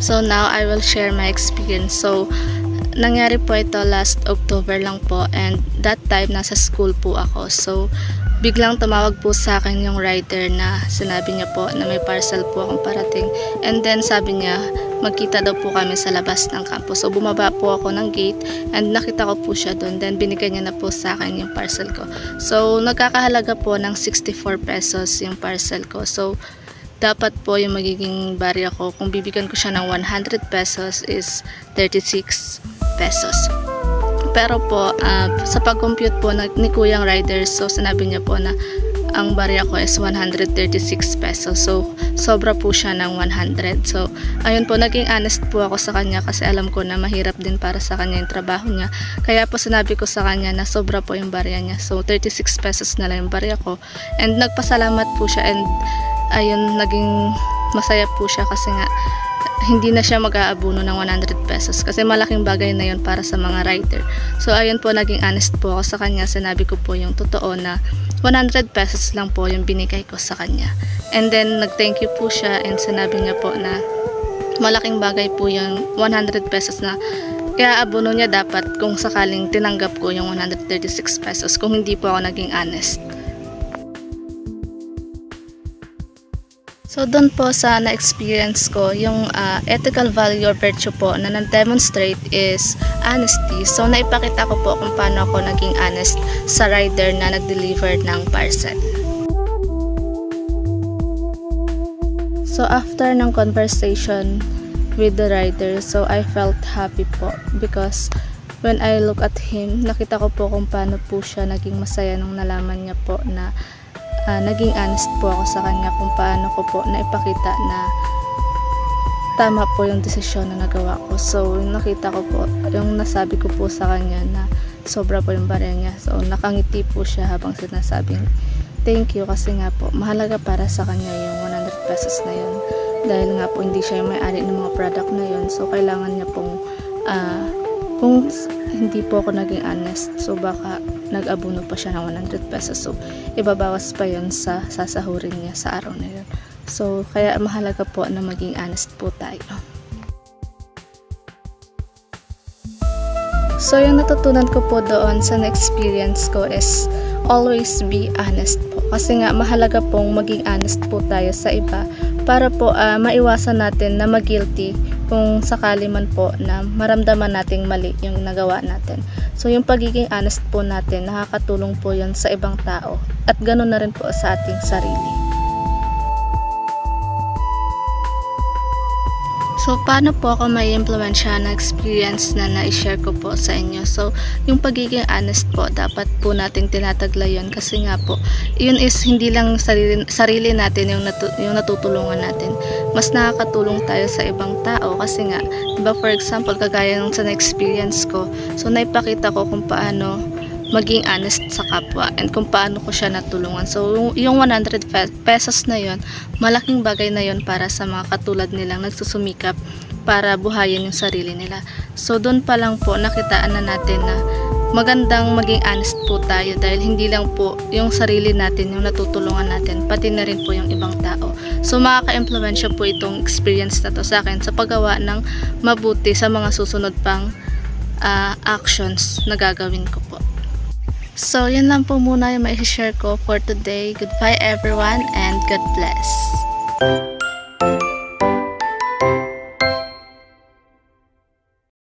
So now I will share my experience. So nangyari po ito last October lang po, and that time nasa school po ako. So biglang tumawag po sa akin yung rider na sinabi niya po na may parcel po akong parating, and then sabi niya magkita daw po kami sa labas ng campus. So bumaba po ako ng gate and nakita ko po siya doon, then binigay niya na po sa akin yung parcel ko. So nagkakahalaga po ng 64 pesos yung parcel ko. So dapat po yung magiging barya ko, kung bibigyan ko siya ng 100 pesos is 36 pesos. Pero po sa pag-compute po ni Kuyang Rider, so sinabi niya po na ang barya ko is 136 pesos. So sobra po siya ng 100. So ayun po, naging honest po ako sa kanya kasi alam ko na mahirap din para sa kanya yung trabaho niya. Kaya po sinabi ko sa kanya na sobra po yung barya niya. So 36 pesos na lang yung barya ko. And nagpasalamat po siya, and ayun, naging masaya po siya kasi nga hindi na siya mag-aabuno ng 100 pesos kasi malaking bagay na yun para sa mga rider. So ayun po, naging honest po ako sa kanya. Sinabi ko po yung totoo na 100 pesos lang po yung binigay ko sa kanya. And then nag-thank you po siya, and sinabi niya po na malaking bagay po yung 100 pesos na kaya abuno niya dapat kung sakaling tinanggap ko yung 136 pesos kung hindi po ako naging honest. So doon po sa na-experience ko, yung ethical value or virtue po na na-demonstrate is honesty. So naipakita ko po kung paano ako naging honest sa rider na nag-deliver ng parcel. So after ng conversation with the rider, so I felt happy po because when I look at him, nakita ko po kung paano po siya naging masaya nung nalaman niya po na naging honest po ako sa kanya kung paano ko po naipakita na tama po yung desisyon na nagawa ko. So nakita ko po, yung nasabi ko po sa kanya na sobra po yung barya niya. So nakangiti po siya habang sinasabing thank you, kasi nga po mahalaga para sa kanya yung 100 pesos na yun. Dahil nga po hindi siya yung may-ari ng mga product na yun. So kailangan niya pong kung hindi po ako naging honest, so baka nag-abuno pa siya ng 100 pesos. So ibabawas pa yun sa sasahurin niya sa araw na yun. So kaya mahalaga po na maging honest po tayo. So yung natutunan ko po doon sa na-experience ko is always be honest po. Kasi nga mahalaga pong maging honest po tayo sa iba para po maiwasan natin na mag-guilty kung sakali man po na maramdaman nating mali yung nagawa natin. So yung pagiging honest po natin, nakakatulong po yun sa ibang tao at ganoon na rin po sa ating sarili. So paano po ako may impluwensya na experience na na-share ko po sa inyo? So yung pagiging honest po, dapat po nating tinatagla yun kasi nga po yun is hindi lang sarili natin yung natutulungan natin. Mas nakakatulong tayo sa ibang tao kasi nga, diba, for example, kagaya ng sa na-experience ko, so naipakita ko kung paano maging honest sa kapwa and kung paano ko siya natulungan. So yung 100 pesos na yun, malaking bagay na yun para sa mga katulad nilang nagsusumikap para buhayin yung sarili nila. So doon pa lang po nakitaan na natin na magandang maging honest po tayo, dahil hindi lang po yung sarili natin yung natutulungan natin, pati na rin po yung ibang tao. So makaka-impluwensya po itong experience na to sa akin sa paggawa ng mabuti sa mga susunod pang actions na gagawin ko po. So yun lang po muna yung mai-share ko for today. Goodbye everyone and God bless.